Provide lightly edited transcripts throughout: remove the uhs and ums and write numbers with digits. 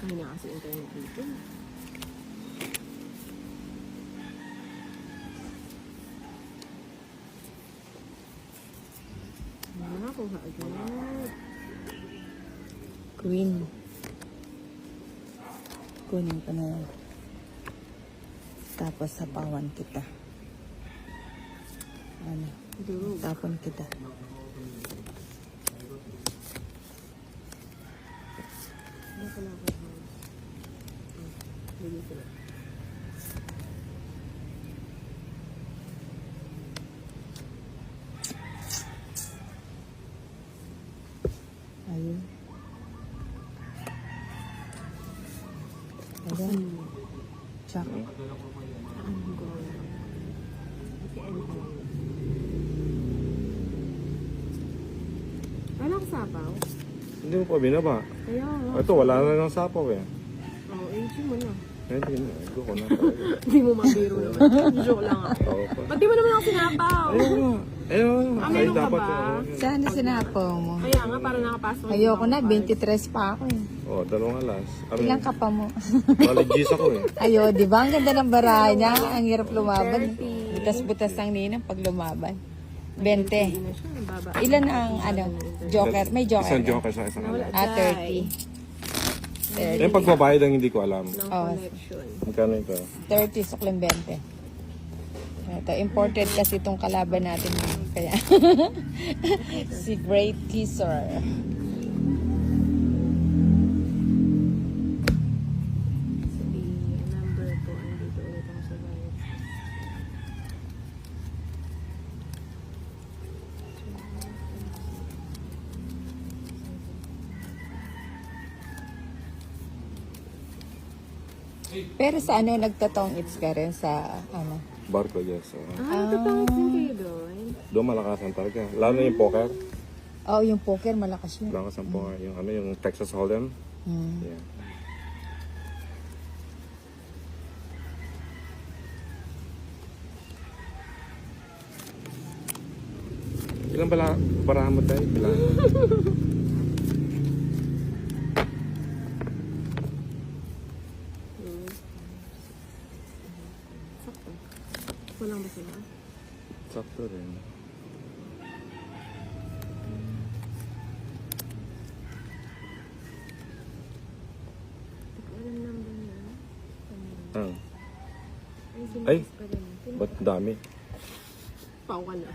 Ay na kasi internet dito. Kuha agad. Queen. Kunin ko na yan. Tapos sapawan kita. Ano? Durog. Tapon kita. Ano pala ako? Bigyan ko lang. Ayun. Ayun. Check. Wala ko sapaw. Hindi mo pa binaba. Kaya nga. Ito, wala na ng sapaw eh. Oo, ayusin mo na. Hindi na, ito ko na talaga. Hindi mo mabiro naman. Joke lang ako. Oo pa. Ba't di mo naman ako sinapaw? Ayun. Ayun. Ah, Ay, meron ka dapat ba? yun. Sana sinapaw mo. Kaya nga, para nakapasok. Ayoko na, 23 pa ako eh. Oh, 2 alas. Ilang ka pa mo? Maligis ako eh. Ayo, di ba? Ang ganda ng baraha niya. Ang hirap lumaban. Butas-butas ang ninang pag lumaban. 20. Hindi na siya, ang baba. Ilan ang ano? Joker? May joker. Isang ka? joker sa isang alas. 30. 30. Yung pagbabayad ang hindi ko alam. Ng Oh. connection. Magkano ito? 30 sukling 20. Ito, imported kasi itong kalaban natin. Kaya, si Great Kisser. Sabi, number ko, andito ulit ang sa bayan. Pero sa ano, nagtatong its ka rin sa ano? Barko, yes. Natutangit din kayo doon. Doon malakasan talaga. Lalo na yung poker. Oh, yung poker, malakas yun. Malakas ang poker. Yung ano, yung Texas Hold'em. Hmm. Yeah. Ilang barahan mo tayo? Ilang? Sakto. Kulang ba sila? Sakto rin. Alam number niya. Ah. Ay, Ay. pa rin. Ba't dami? Pau ka na.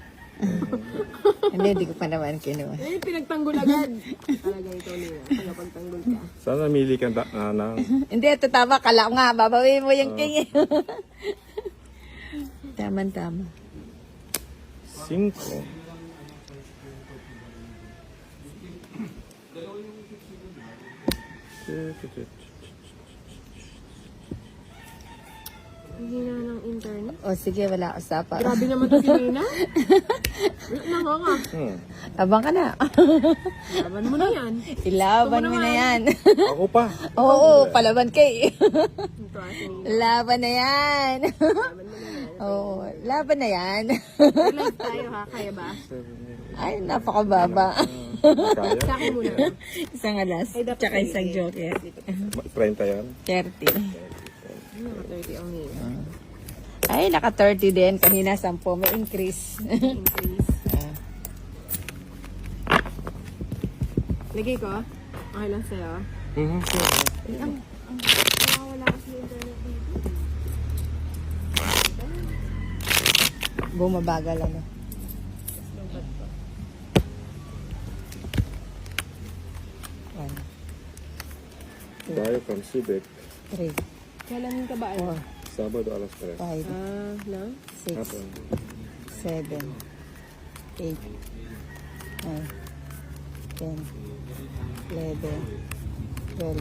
Hindi ko pa naman kinuha. Eh, pinagtanggol agad. Talaga ikaw nila. Kaya pagtanggol ka. Sana namili ka ng Hindi, ito tama. Kala ko nga, babawiin mo yung king. Tama-tama. 5. Ang hina ng internet. O sige, wala ako sapa. Grabe naman to si Nina. Nako nga. Abang ka na. Laban mo na yan. Ilaban mo na yan. Ako pa. Oo, palaban kay. Ito si Nina. Laban na yan. Laban mo na yan. Oo, laban na yan. Live tayo ha. Kaya ba? Ay, napakababa. Kaya? Sa akin muna. Isang alas, Ay, dapat tsaka isang sige. joker. 30 yan. 30. Naka 30 ang Nina. Ay, naka 30 din. Kanina 10. May increase. Increase. Lagay ko. Okay lang sa'yo. Wala kasi internet dito. Bumabagal ano. Lungkot ko. One, Tayo from Subic. 3, Kailan ka ba? Ano? 4, Sabado alas 3. 5, No? 6, Hapon. 7, 8, 9, 10, 11, 12,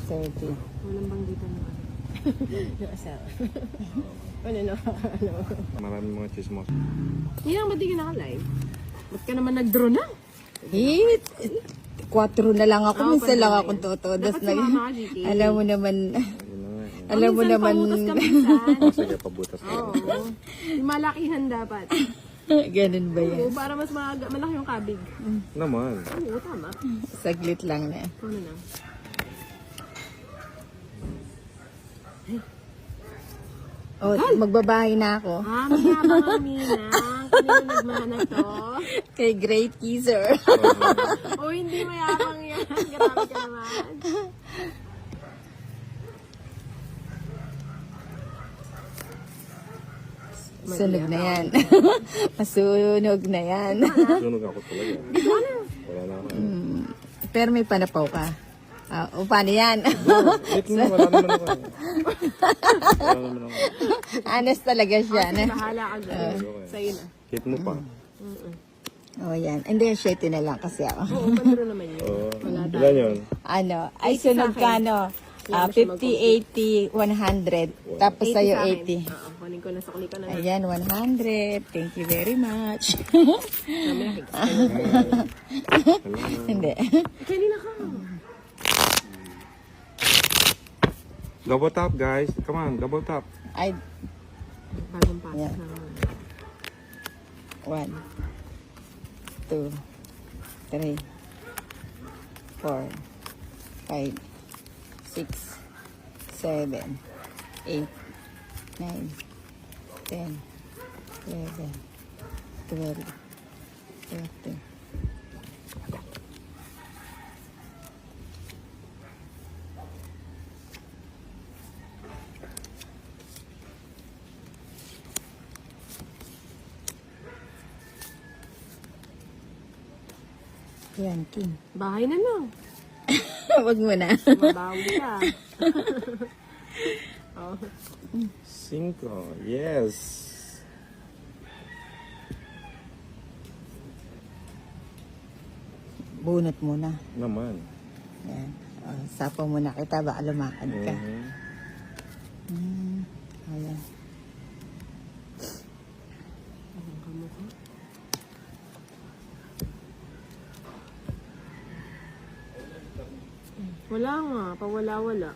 13. Walang banggitan mo. Yung asawa. Ano na? Ano? Maraming mga chismos. Hindi lang ba't di ka naka-live? Ba't ka naman nag-draw na? Hit! 4 na lang ako. Oo, Minsan lang pwede. akong tutudas. Dapat sumama ka, GK. Alam mo naman. Yun na nga eh. Alam mo Minsan naman. pamutas ka minsan. Oh, sige, pabutas ko. Oo. Yung malakihan dapat. Ganun ba yan? Oo, para mas malaki yung kabig. Naman. Oo, tama. Saglit lang na. Ikaw na na. Oh, magbabahay na ako. Ah, mayabang ang Ninang. Kanino nagmana to? Kay Great Kisser. O hindi mayabang yan. Grabe ka naman. Sunog na yan. Masunog na yan. Sunog ako talaga. Wala na ako. Pero may panapaw ka. O paano yan? Wait mo, wala naman ako. Wala naman ako. Honest talaga siya. Sige, bahala ka dyan. Sa'yo na. Hit mo pa. Oh, yan. Hindi, 7 na lang kasi ako. Oo, pandro naman yun. Oo. Ilan yun? Ano, ay 80 sunog sa ka, akin. no? Wala na siya 50, 80, 100. Tapos 80 sa'yo sa akin. 80. Oo, kunin ko na sa kunin ko na. Ayan, 100. Thank you very much. Mamaya, higit. Hindi. Kanina ka. Double tap, guys. Come on, double tap. Ay, Bagong pasok Yeah. na. 1, 2, 3, 4, 5, 6, 7, 8, 9, 10, 11, 12, 13. Yan, King. Bahay na lang. Wag mo na. Mabawi ka. Oh. 5. Yes. Bunot muna. Naman. Yan. Sapaw muna kita, baka lumakad ka. Mhm. Ayan. Anong kamukha? Wala nga. Pawala-wala.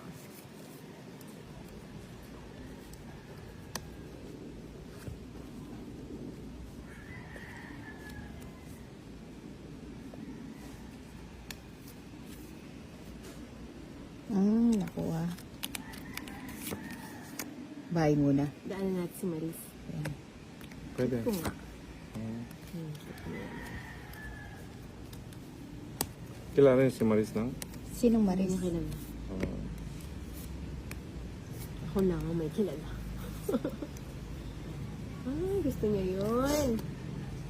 Nakuha. Bye muna. Daanan natin si Maris. Ayan. Pwede. Ito nga. Kilala niyo si Maris lang? Sinong Hindi Maris? niya kilala. Oo. Ako lang ang may kilala. Ay, gusto niya yun.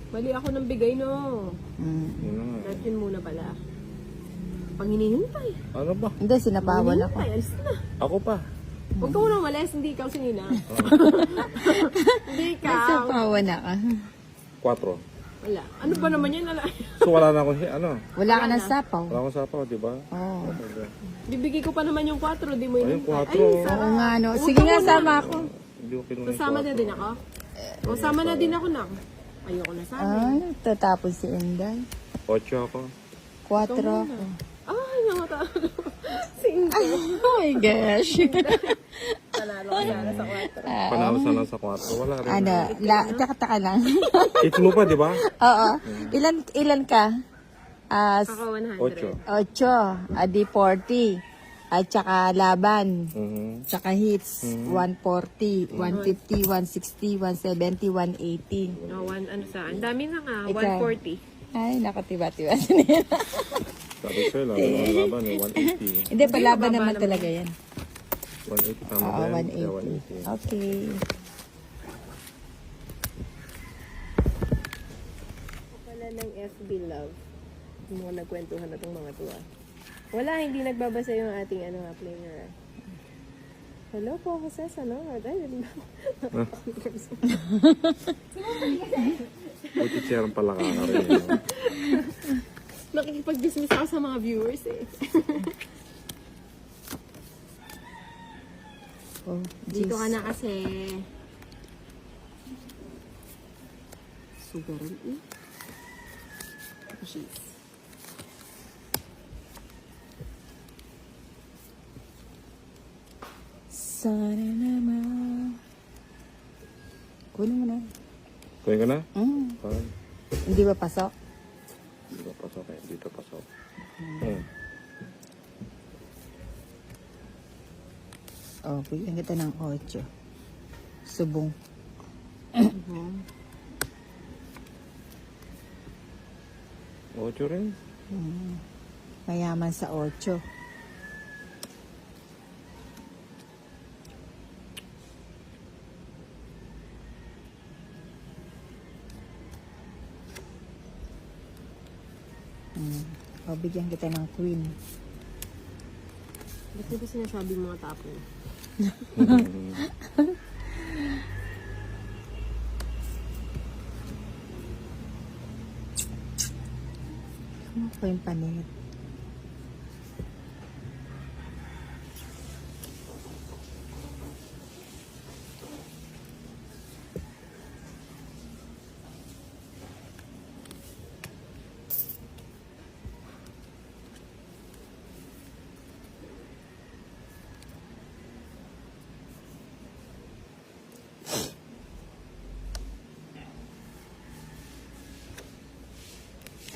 Mali ako ng bigay, no. Yun na nga. Dahil yun muna pala. Pang hinihintay. Ano ba? Hindi, sinapawan ako. Hinihintay, alis na. Ako pa. Huwag ka munang malis, hindi ikaw si Nina. Hindi ikaw. Sinapawan ako. 4. Wala. Ano ba naman yan? So wala na akong Wala ka ng sapaw. wala akong sapaw, di ba? Oo. Bibigay ko pa naman yung 4, di mo Ayun, hinintay. 4. Ay, sarap. Oo nga, no. Huwag Sige ka nga, muna. sama ako. Hindi ko kinuha yung Sasama na 4. din ako. O, sama na din ako na. Ayoko na sana. Ay, tatapos si Inday. 8 ako. 4 ako. Ay, namatalo. 5. Oh my gosh. Panalo ko sana sa 4. Panalo sana sa 4. Wala rin. Ano, taka lang. Hits mo pa, di ba? Oo. Ilan ka? Ako 100. 8. 8. Adi 40. At saka laban. Mhm. Tsaka hits. 140, 150, 160, 170, 180. No, ano sa? Ang dami na nga. Ikaw. 140. Ay, nakatiba-tiba sa nila. Sabi ko lang, ang laban eh, 180. Hindi, palaban mababa naman naman. talaga yan. 180 tama Oo, ba yan? 180. Yeah, 180. Okay. Pala ng FB Love. Yung mga nagkwentuhan na itong mga tuwa. Wala, hindi nagbabasa yung ating player. Hello po, Jose Sanord. Ay, Buti siyang pala ka na rin. eh. nakikipag-dismiss ako sa mga viewers eh. Oh, Dito ka na kasi. Sugaran eh. Jeez. Sana naman. Kunin mo na. Kunin ka na? Parang, Hindi ba pasok? dito pasok eh. Dito pasok. Oh, bigyan kita ng 8. Subong. Ocho rin. Mayaman sa 8. O, bigyan kita ng queen. Ba't di ba sinasabi mga tapo? Ano pa yung panit?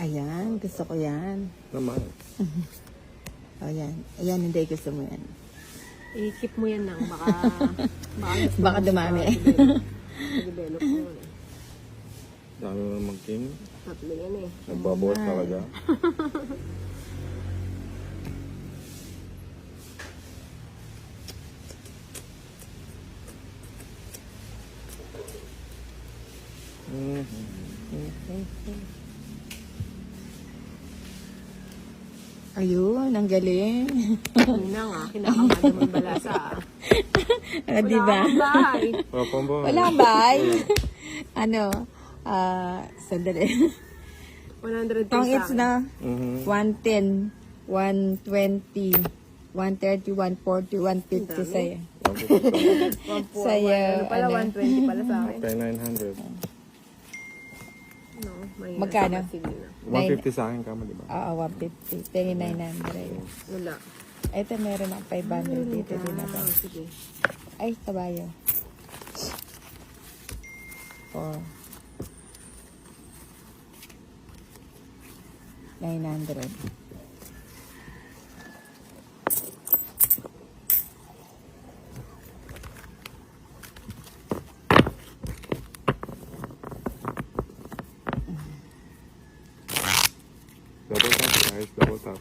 Ayan, gusto ko yan. Naman. O yan. Ayan, hindi gusto mo yan. I-keep mo yan lang. Baka Baka dumami. Develop mo eh. Dami mo naman king. Tatlo yan eh. Nagbabawas talaga. Ayun, ang galing. Yun na nga, kinakamada mo yung balasa. Di ba? Bye! Wala pang ba? Wala ba? Ano? Sandali. 100 Tong it's na Mhm. 110, 120, 130, 140, 150 sa'yo. Sa'yo, Ano pala, ano? 120 pala sa akin. Kaya 900. No, may Magkano? sige na. 150 sa akin kama, di ba? Oo, 150. Tingin 900. Wala. Ito, meron akong 500 dito din ako. Sige. Ay, tabayo. 4. 900. Double tap, guys. Double tap.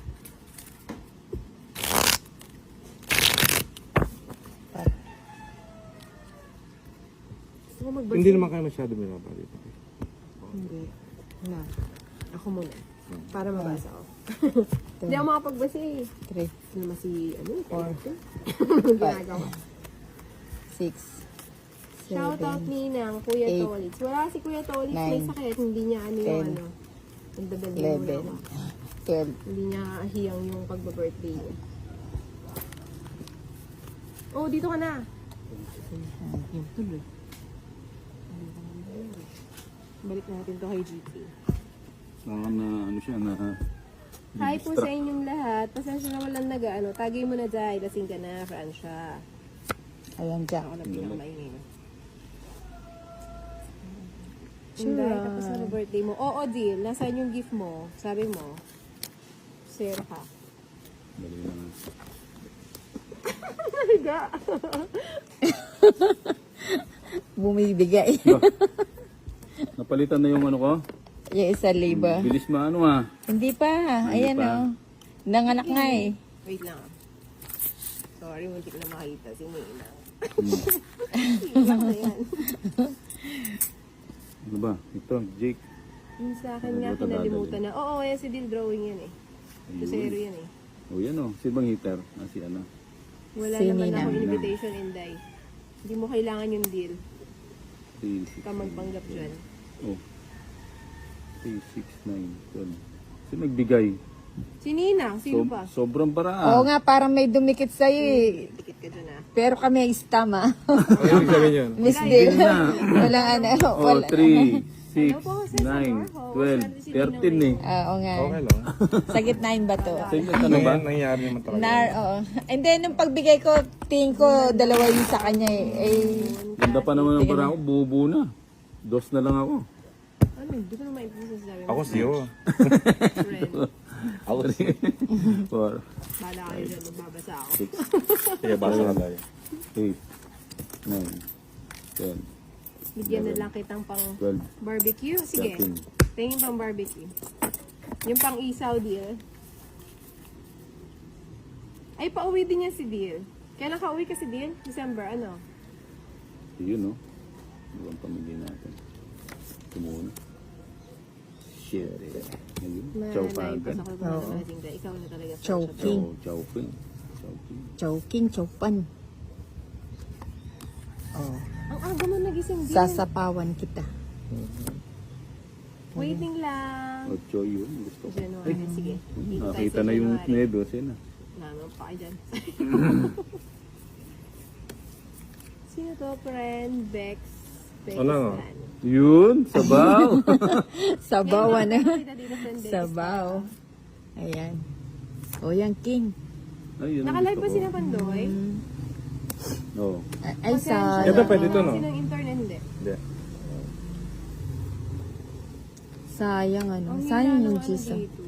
Gusto ko magbasa. Hindi naman kayo masyado binaba dito. Hindi. Wala. Ako muna. Para mabasa ko. Hindi ako makapagbasa eh. 3, Hindi naman si, ano, 4, ginagawa. 6, Shout out 7, Ninang, Kuya 8, Tolitz. Wala si Kuya Tolitz, may 9, sakit. Hindi niya ano yung 10, ano. Nagdadal mo 11, ako. 12. Hindi niya hiyang yung pagba-birthday niya. Oh, dito ka na. Yung tuloy. Balik natin to kay GP. Ano siya na Hi po sa inyong lahat. Pasensya na walang nag-ano. Tagay mo na dyan. Lasing ka na, Francia. Ayan dyan. Ako na pinakamainin. Sure. Hindi, tapos na birthday mo. Oo, deal. Nasaan yung gift mo? Sabi mo. Zero ka. dali na nga. Higa. Bumibigay. Napalitan na yung ano ko. Yung isa libo. Bilis maano ah. Hindi pa. Ayan pa. o. Nanganak nga eh. Wait lang. Sorry, muntik na makita si Ninang. Hmm. Iyak na yan. Ano ba? Ito, Jake. Yung sa akin nga, Ano ba kinalimutan na. Oo, yan si Deal Drawing yan eh. Tusero yan eh. O yan o. Si bang heater? Si ano? Wala Si naman Ninang. ako invitation, Inday. Hindi mo kailangan yung deal. Si Ka magpanggap dyan. Oh. 3, 6, 9, 12. Sino nagbigay? Si Ninang, sino pa? Sobrang para Oo nga, parang may dumikit sa'yo eh. Tikit ka dyan ah. Pero kami scam ah. Ano yung sabihin yun? Miss Dale. Walang ano. Oh, Wala. 3, 6, Hello po, Jose 9, 12, 13 eh. Oo nga. Okay lang. Sa gitnain ba to? Sa inyo, ano ba? Nangyari naman talaga. Oo. And then, nung pagbigay ko, tingin ko, dalawa yung sa kanya eh. Ganda pa naman ang para ako. Buo na. Dos na lang ako. Ano, hindi ko na maipusin sa sabi mo. Ako siyo. Friend. Ako 4, Bala kayo dyan, magbabasa ako. 6, Sige, basa na tayo. 8, 9, 10, Bigyan na lang kitang pang 12, barbecue. Sige. 13. Tingin pang barbecue. Yung pang isaw, deal. Ay, pauwi din yan si Deal. Kailan ka uwi ka si Deal? December, ano? Yun, no? Ibang pamilya natin. Ito muna. Shit. Ayun. Chow pa agad. Naipas ako kung ano natin ka. Ikaw na talaga. Choking. Chowping. Chowping. Choking, chopan. Oh, Ang aga mo nagising, Deal. sasapawan kita. Waiting lang. Ocho yun. Gusto ko. January, sige. Dito tayo Nakita sa na yung January. 9, 12 na. Naman pa kayo dyan. Sino to, friend? Bex. Ano? Fan. Yun, sabaw. Sabaw, ano? Kita dito, friend Bex. Sabaw. Ayan. O, yan, King. Ay, yun ang Nakalive gusto ba ko. sila Pandoy? Oo. Ay, sa... Ito pwede to, no? Kasi ng internet, hindi. Hindi. Sayang, ano? Ang Sayang hila yung ng cheese. dito.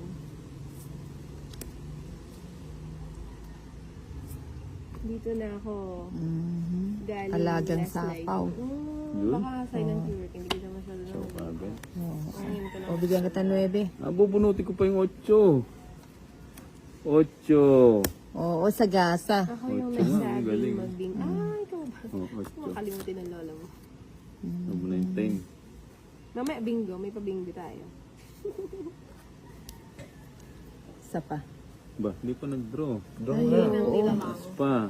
Dito na ako. Mhm. Galing Alagang last live. sapaw. Yun. Baka silent work. Hindi kita masyado Chow na. pa agad. Ayun ko lang. O, bigyan kita 9. Bubunutin ko pa yung 8. 8. Oo, sa gasa. Ako yung Ocho nga, nagsabi galing. magbing. Ah, ikaw ba? Oh, 8. Makalimutin ng lola mo. Ano mo na yung time? Mamaya bingo. May pa-bingo tayo. Isa pa. Ba, hindi pa nag-draw. Hindi nang nilamang. Pa.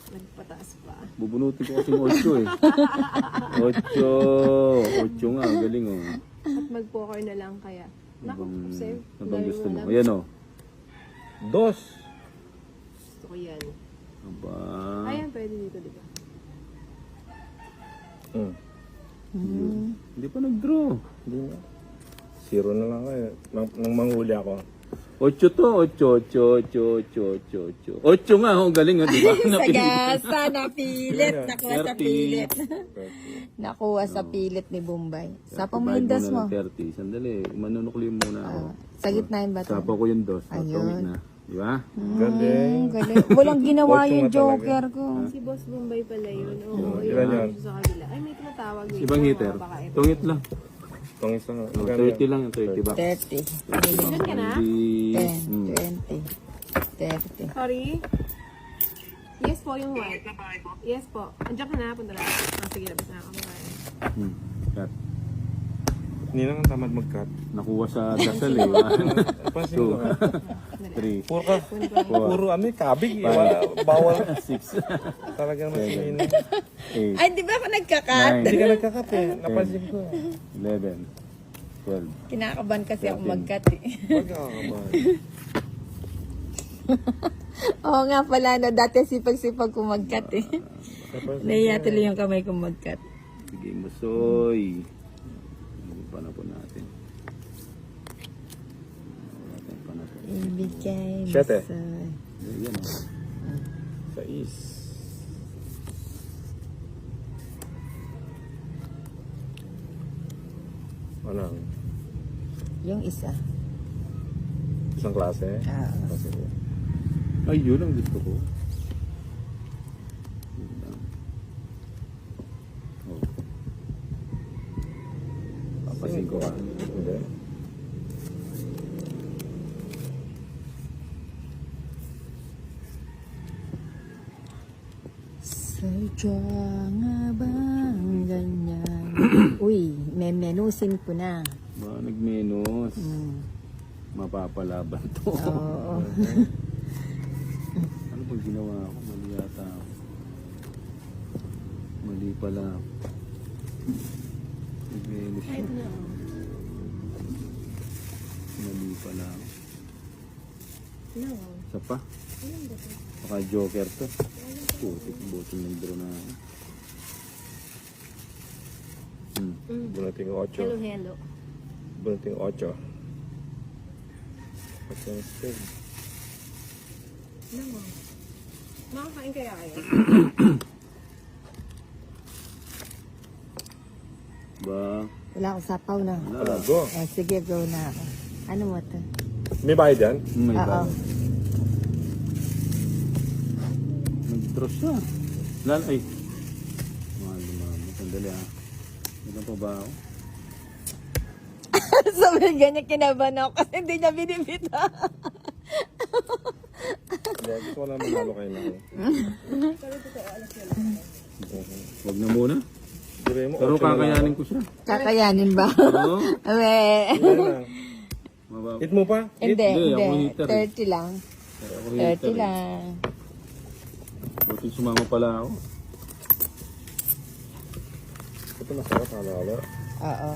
Nagpataas pa. Bubunutin ko kasi yung 8 eh. 8. 8 nga, galing oh. At mag-poker na lang kaya. Naku, save. Abang gusto mo. Alam. Ayan oh. 2. Gusto ko yan. Aba. Ayan, pwede dito, di ba? Hindi pa nag-draw. Hindi na. Zero na lang kayo. Nang manghuli ako. 8 to. 8 nga, oh, galing oh, di ba? Sa gasa, napilit. Nakuha sa 30. pilit. Nakuha sa pilit ni Bombay. Sapa mo yung dos mo. 30. Sandali, manunukli muna ako. Sa gitna yung bato. Sapa ko yung dos. Ayun. Matawid na. Di ba? Galing. Galing. Walang ginawa Ocho yung nga talaga. joker ko. Si Boss Bombay pala yun. Oo, Ilan yun. yun? Sa kabila. Ay, may tumatawag. Wait, Ibang hitter. baka ito. Tungit lang. Itong isang... Oh, 30 lang yung 30 ba? 30. Doon ka na? 10, 10. 20, 30. Sorry? Yes po, yung white. Yes po. Andiyan ka na, punta na. Ah, sige, labas na ako. Bye. Cut. Hindi na nga tamad mag-cut. Nakuha sa dasal eh. Pansin ko. 3. Puro ka. Puro ano kabig. Wala, bawal. 6. Talagang masinin. 8. Ay, di ba ako nagkakat? Hindi ka nagkakat eh. Napansin ko. 11. 12. Kinakaban kasi ako 13. magkat eh. Huwag ka kakabahan. Oo nga pala, no, dati sipag-sipag ko magkat eh. Nahiya tuloy yung kamay kong magkat. Sige, masoy. Pa na po natin. Pa na po. Ibigay mo Siyete. sa... Ayan oh. 6. Ano? Yung isa. Isang klase? Ah. Kasi, Ay, yun ang gusto ko. Yun lang. Oh. Papasin ko ka. hindi. Sadya nga bang ganyan? Uy, memenusin ko na. Ba, nagmenos. Mapapalaban to. Oo. Ano pag ginawa ko? Mali yata ako. Mali pala ako. Nagmenos Ay, ito siya. na. Oh. Mali pala ako. No. Isa pa? Baka joker to. Putik, butin ng draw na ako. Bunutin ko 8. Hello, hello. Bunutin ko 8. 8 yung spade. No. Makakain kaya kayo? Ba? Wala akong sapaw na. Wala, go. Oh, sige, go na ako. Ano mo to? May bayad yan? May Oo. ba? Atros siya. Lan, ay. Mahal naman. Sandali ah. Ano pa ba ako? Sabi ganyan kinabahan ako kasi hindi niya binibita. Hindi, gusto ko lang manalo kayo na. Huwag na muna. Dire mo, Pero 8 na lang kakayanin ako. ko siya. Kakayanin ba? Oo. Awe. Yan lang. Mababa. Hit mo pa? Hindi, Hindi, ako hindi. hitter eh. 30 lang. Ako 30 hitter eh. lang. Buti sumama pala ako. Ito masarap, ano? Oo.